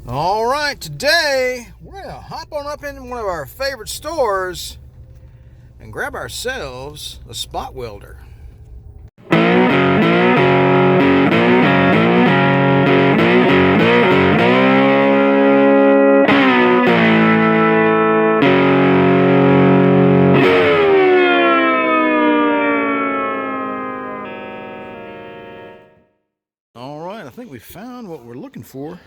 All right, today we're gonna hop on up in one of our favorite stores and grab ourselves a spot welder. All right, I think we found what we're looking for.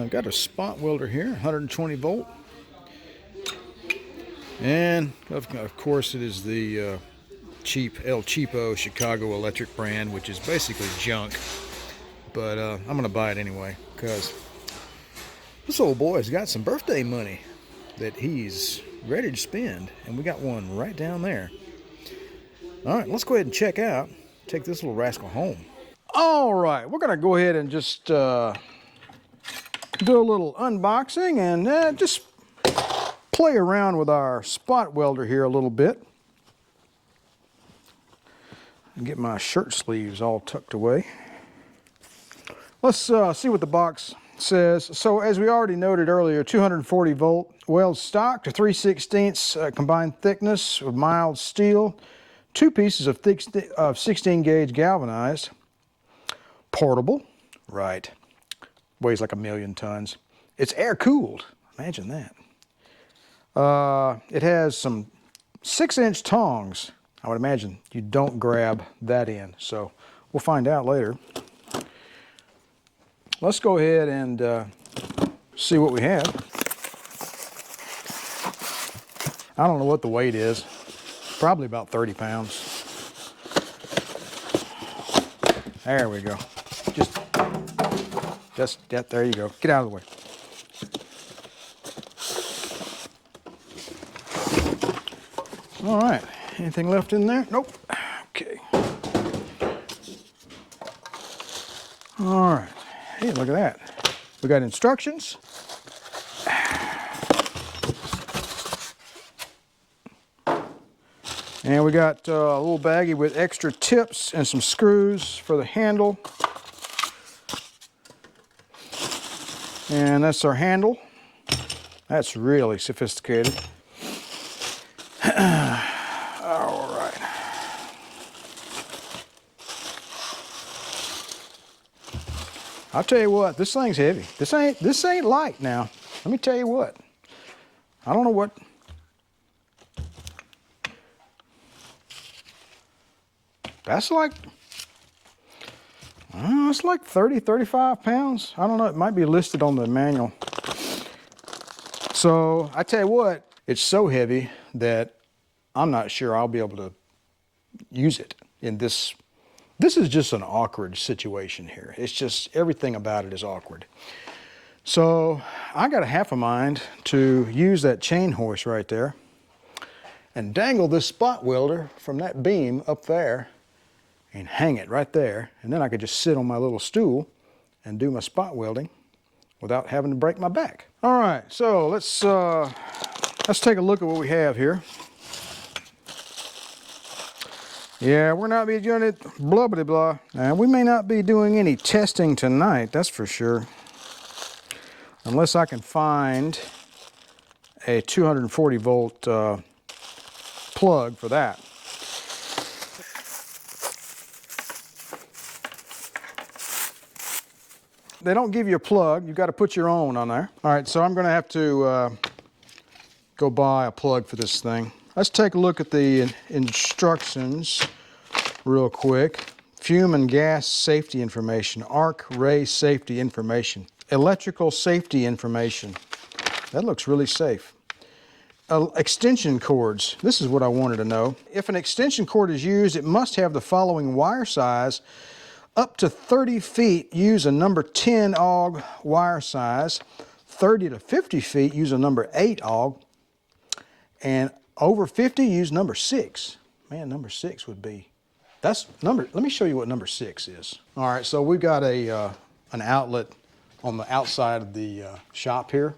Got a spot welder here, 120 volt. And of course it is the cheap El Cheapo Chicago electric brand, which is basically junk. But I'm going to buy it anyway because this old boy's got some birthday money that he's ready to spend. And we got one right down there. All right, let's go ahead and check out. Take this little rascal home. All right, we're going to go ahead and just do a little unboxing and just play around with our spot welder here a little bit. And get my shirt sleeves all tucked away. Let's see what the box says. So as we already noted earlier, 240 volt weld stock to 3/16 combined thickness with mild steel. 2 pieces of thick 16 gauge galvanized. Portable, right. Weighs like 1,000,000 tons. It's air cooled, imagine that. It has some 6-inch tongs. I would imagine you don't grab that in, so we'll find out later. Let's go ahead and see what we have. I don't know what the weight is. Probably about 30 pounds. There we go. Just yeah, there you go. Get out of the way. All right, anything left in there? Nope. Okay. All right, hey, look at that. We got instructions. And we got a little baggie with extra tips and some screws for the handle. And that's our handle. That's really sophisticated. All right. I'll tell you what, this thing's heavy. This ain't light now. Let me tell you what. I don't know what. That's like, it's like 30, 35 pounds. I don't know, it might be listed on the manual. So I tell you what, it's so heavy that I'm not sure I'll be able to use it in this. This is just an awkward situation here. It's just, everything about it is awkward. So I got a half a mind to use that chain hoist right there and dangle this spot welder from that beam up there and hang it right there, and then I could just sit on my little stool and do my spot welding without having to break my back. All right, so let's take a look at what we have here. Yeah, we're not be doing it blah blah blah. Now, we may not be doing any testing tonight, that's for sure, unless I can find a 240 volt plug for that. They don't give you a plug. You've got to put your own on there. All right, so I'm going to have to go buy a plug for this thing. Let's take a look at the instructions real quick. Fume and gas safety information, arc ray safety information, electrical safety information. That looks really safe. Extension cords. This is what I wanted to know. If an extension cord is used, it must have the following wire size. Up to 30 feet, use a number 10 AUG wire size. 30 to 50 feet, use a number 8 AUG. And over 50, use number 6. Man, number 6 would be, that's number, let me show you what number 6 is. All right, so we've got an outlet on the outside of the shop here,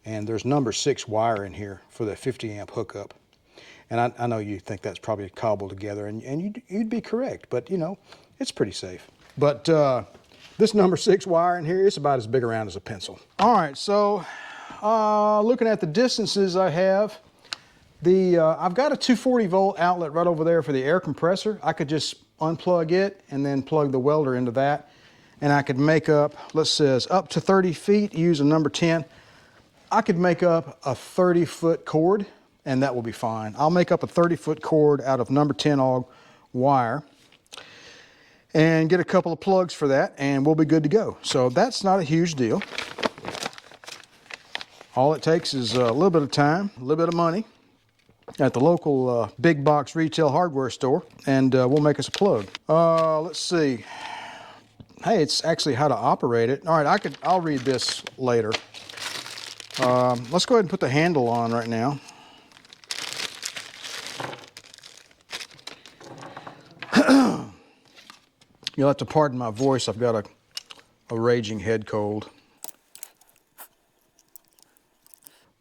and there's number 6 wire in here for the 50 amp hookup. And I know you think that's probably cobbled together, and you'd be correct, but you know, it's pretty safe. But This number 6 wire in here, it's about as big around as a pencil. All right, so looking at the distances I have, I've got a 240 volt outlet right over there for the air compressor. I could just unplug it and then plug the welder into that. And I could make up, let's say, up to 30 feet, use a number 10. I could make up a 30-foot cord, and that will be fine. I'll make up a 30-foot cord out of number 10 AUG wire and get a couple of plugs for that, and we'll be good to go. So that's not a huge deal. All it takes is a little bit of time, a little bit of money at the local big box retail hardware store, and we'll make us a plug. Let's see. Hey, it's actually how to operate it. All right, I'll read this later. Let's go ahead and put the handle on right now. You'll have to pardon my voice. I've got a raging head cold.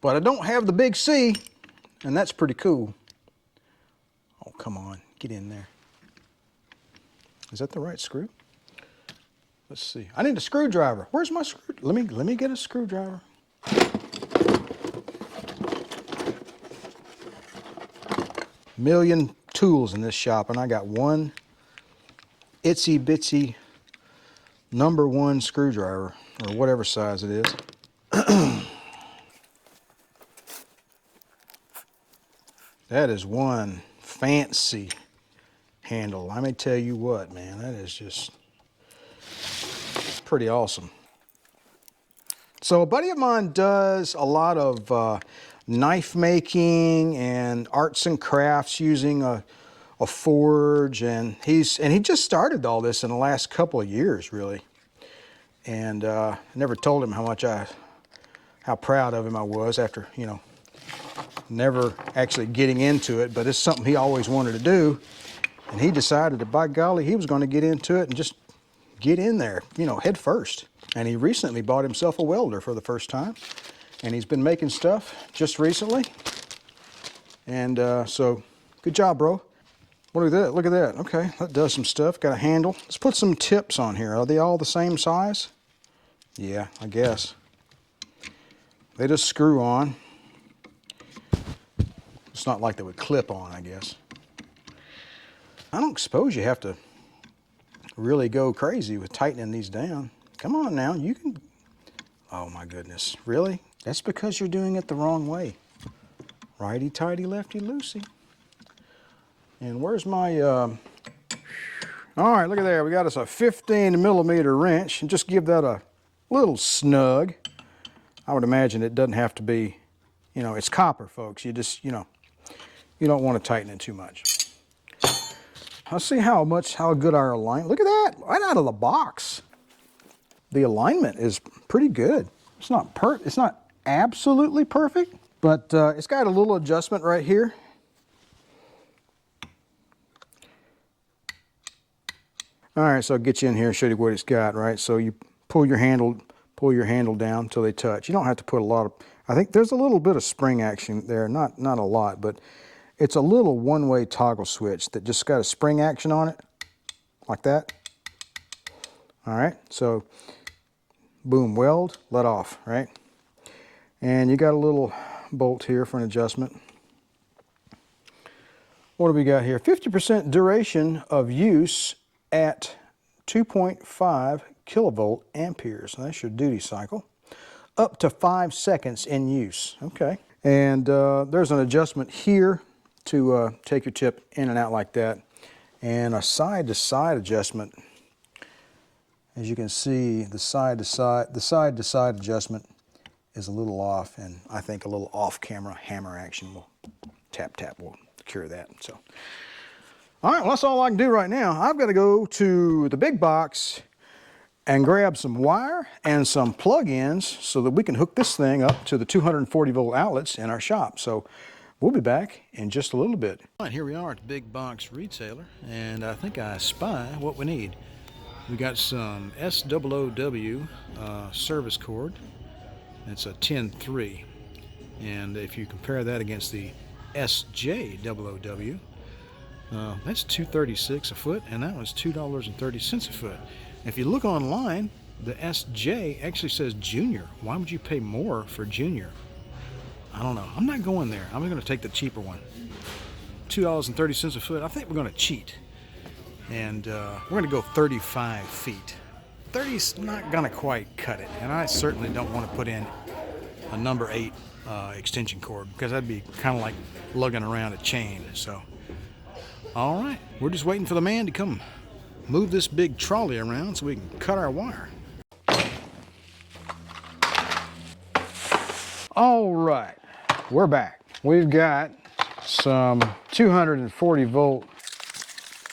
But I don't have the big C, and that's pretty cool. Oh, come on, get in there. Is that the right screw? Let's see. I need a screwdriver. Where's my screw? Let me get a screwdriver. Million tools in this shop, and I got one itsy bitsy number 1 screwdriver, or whatever size it is. That is one fancy handle. I may tell you what, man, that is just pretty awesome. So a buddy of mine does a lot of knife making and arts and crafts using a forge, and he just started all this in the last couple of years, really. And I never told him how proud of him I was after, you know, never actually getting into it, but it's something he always wanted to do. And he decided that, by golly, he was going to get into it and just get in there, you know, head first. And he recently bought himself a welder for the first time. And he's been making stuff just recently. And so, good job, bro. Look at that, look at that. Okay, that does some stuff. Got a handle. Let's put some tips on here. Are they all the same size? Yeah, I guess. They just screw on. It's not like they would clip on, I guess. I don't suppose you have to really go crazy with tightening these down. Come on now, you can. Oh my goodness, really? That's because you're doing it the wrong way. Righty-tighty, lefty-loosey. And where's my, all right, look at there. We got us a 15mm wrench, and just give that a little snug. I would imagine it doesn't have to be, you know, it's copper, folks. You just, you know, you don't want to tighten it too much. Let's see how good our alignment. Look at that, right out of the box. The alignment is pretty good. It's not absolutely perfect, but it's got a little adjustment right here. All right, so I'll get you in here and show you what it's got, right? So you pull your handle down until they touch. You don't have to put a lot of, I think there's a little bit of spring action there, not a lot, but it's a little one-way toggle switch that just got a spring action on it, like that. All right, so boom, weld, let off, right? And you got a little bolt here for an adjustment. What do we got here? 50% duration of use at 2.5 kilovolt amperes. And that's your duty cycle. Up to 5 seconds in use. Okay. And there's an adjustment here to take your tip in and out like that. And a side-to-side adjustment. As you can see, the side-to-side adjustment is a little off, and I think a little off-camera hammer action will tap will cure that. So, all right, well, that's all I can do right now. I've got to go to the big box and grab some wire and some plug-ins so that we can hook this thing up to the 240 volt outlets in our shop. So we'll be back in just a little bit. All right, here we are at the big box retailer, and I think I spy what we need. We got some SOOW service cord. It's a 10-3, and if you compare that against the SJOOW, that's $2.36 a foot, and that was $2.30 a foot. If you look online, the SJ actually says Junior. Why would you pay more for Junior? I don't know. I'm not going there. I'm going to take the cheaper one. $2.30 a foot. I think we're going to cheat. And we're going to go 35 feet. 30's not going to quite cut it. And I certainly don't want to put in a number 8 extension cord, because that'd be kind of like lugging around a chain. So, all right. We're just waiting for the man to come move this big trolley around so we can cut our wire. All right, we're back. We've got some 240 volt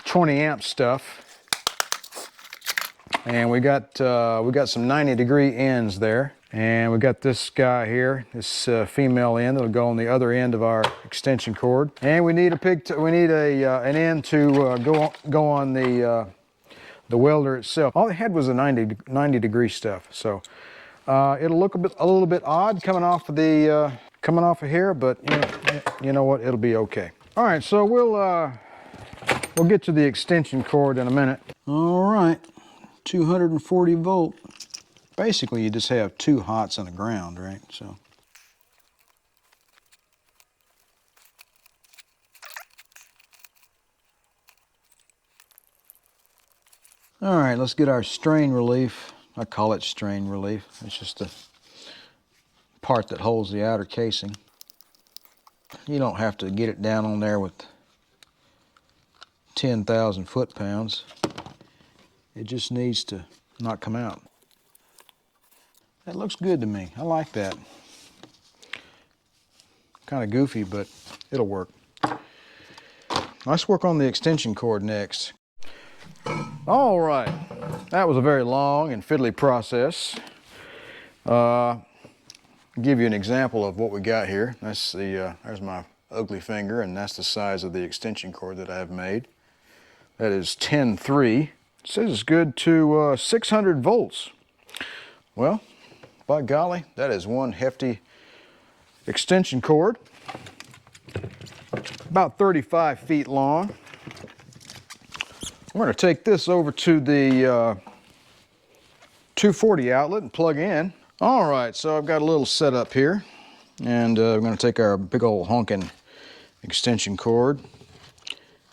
20 amp stuff, and we got some 90-degree ends there, and we got this guy here, this female end that'll go on the other end of our extension cord, and we need an end to go on the welder itself. All they had was the 90-degree stuff, so it'll look a little bit odd coming off of here, but you know what, it'll be okay. All right, so we'll get to the extension cord in a minute. All right, 240 volt. Basically, you just have 2 hots and a ground, right? So. All right, let's get our strain relief. I call it strain relief. It's just the part that holds the outer casing. You don't have to get it down on there with 10,000 foot-pounds. It just needs to not come out. That looks good to me. I like that. Kind of goofy, but it'll work. Let's work on the extension cord next. All right, that was a very long and fiddly process. Give you an example of what we got here. That's there's my ugly finger, and that's the size of the extension cord that I have made. That is 10-3. It says it's good to 600 volts. Well, by golly, that is one hefty extension cord. About 35 feet long. We're going to take this over to the 240 outlet and plug in. All right, so I've got a little setup here, and we're going to take our big old honking extension cord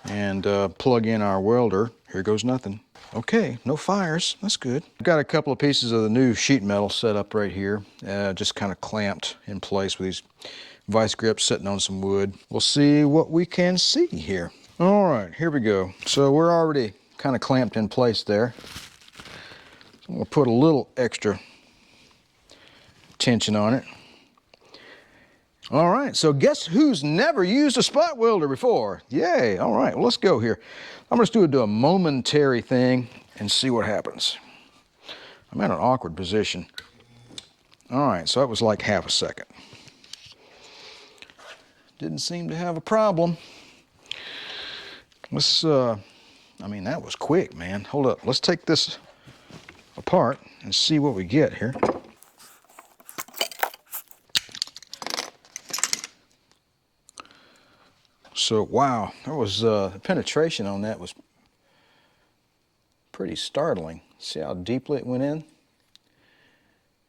and plug in our welder. Here goes nothing. Okay, no fires. That's good. I've got a couple of pieces of the new sheet metal set up right here, just kind of clamped in place with these vice grips sitting on some wood. We'll see what we can see here. All right, here we go. So we're already kind of clamped in place there. So we'll put a little extra tension on it. All right, so guess who's never used a spot welder before? Yay, all right, well, let's go here. I'm just going to do a momentary thing and see what happens. I'm in an awkward position. All right, so that was like half a second. Didn't seem to have a problem. Let's, I mean, that was quick, man. Hold up, let's take this apart and see what we get here. So, wow, that was, the penetration on that was pretty startling. See how deeply it went in?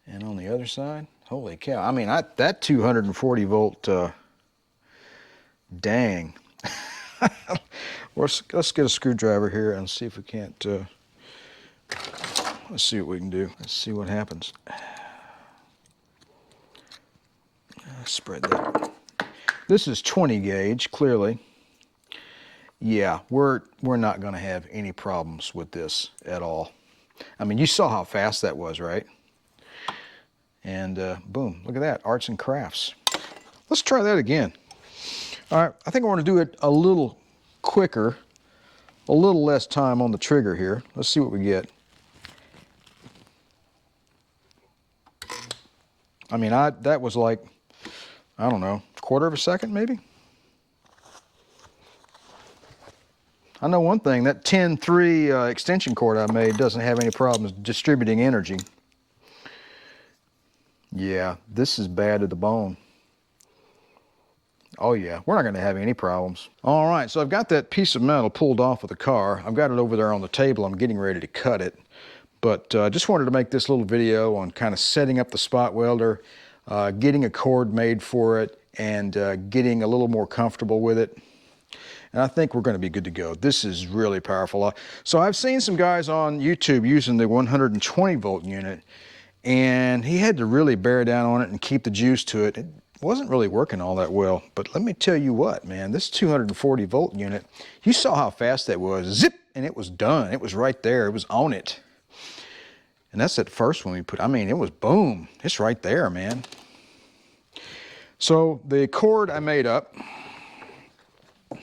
And on the other side, holy cow. I mean, that 240 volt, dang. Let's get a screwdriver here and see if we can't, let's see what we can do. Let's see what happens. Spread that. This is 20 gauge, clearly. Yeah, we're not gonna have any problems with this at all. I mean, you saw how fast that was, right? And boom, look at that, arts and crafts. Let's try that again. All right, I think I want to do it a little quicker, a little less time on the trigger here. Let's see what we get. I mean, that was like, I don't know, a quarter of a second maybe? I know one thing, that 10-3 extension cord I made doesn't have any problems distributing energy. Yeah, this is bad to the bone. Oh yeah, we're not gonna have any problems. All right, so I've got that piece of metal pulled off of the car. I've got it over there on the table. I'm getting ready to cut it. But I just wanted to make this little video on kind of setting up the spot welder, getting a cord made for it, and getting a little more comfortable with it. And I think we're going to be good to go. This is really powerful. So I've seen some guys on YouTube using the 120 volt unit, and he had to really bear down on it and keep the juice to it. It wasn't really working all that well. But let me tell you what, man, this 240 volt unit, you saw how fast that was. Zip, and it was done. It was right there. It was on it. And that's that first one we put. I mean, it was boom. It's right there, man. So the cord I made up, a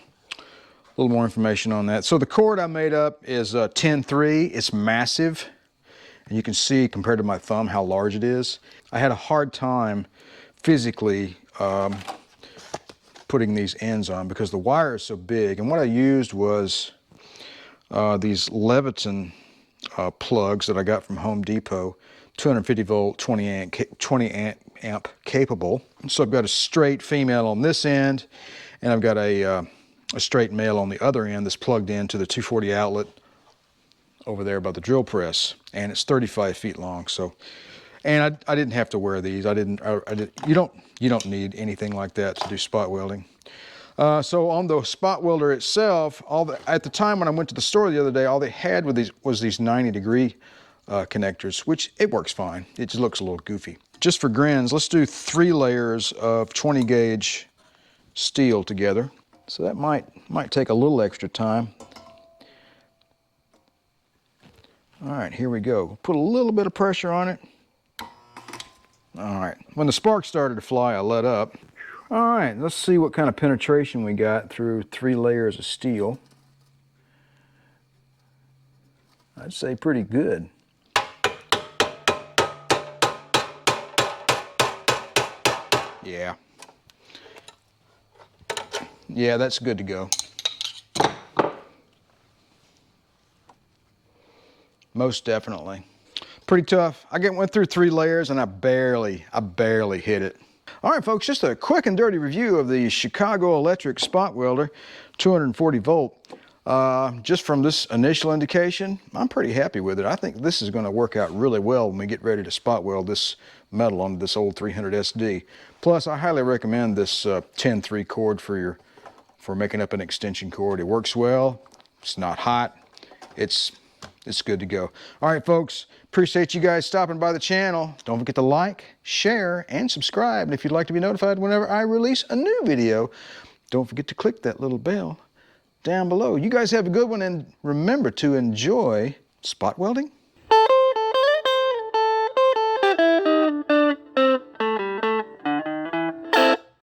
little more information on that. So the cord I made up is 10-3. It's massive. And you can see compared to my thumb how large it is. I had a hard time physically putting these ends on because the wire is so big. And what I used was these Leviton plugs that I got from Home Depot, 250 volt, 20 amp capable. So I've got a straight female on this end, and I've got a straight male on the other end that's plugged into the 240 outlet over there by the drill press, and it's 35 feet long. So, and I didn't have to wear these. You don't need anything like that to do spot welding. So on the spot welder itself, at the time when I went to the store the other day, all they had was these 90-degree connectors, which it works fine. It just looks a little goofy. Just for grins, let's do 3 layers of 20 gauge steel together. So that might take a little extra time. All right, here we go. Put a little bit of pressure on it. All right, when the sparks started to fly, I let up. All right, let's see what kind of penetration we got through 3 layers of steel. I'd say pretty good. Yeah. Yeah, that's good to go. Most definitely. Pretty tough. I went through 3 layers and I barely hit it. All right, folks, just a quick and dirty review of the Chicago Electric Spot Welder, 240 volt. Just from this initial indication, I'm pretty happy with it. I think this is going to work out really well when we get ready to spot weld this metal onto this old 300 SD. Plus, I highly recommend this 10-3 cord for making up an extension cord. It works well. It's not hot. It's good to go. All right, folks, appreciate you guys stopping by the channel. Don't forget to like, share, and subscribe. And if you'd like to be notified whenever I release a new video, don't forget to click that little bell down below. You guys have a good one, and remember to enjoy spot welding.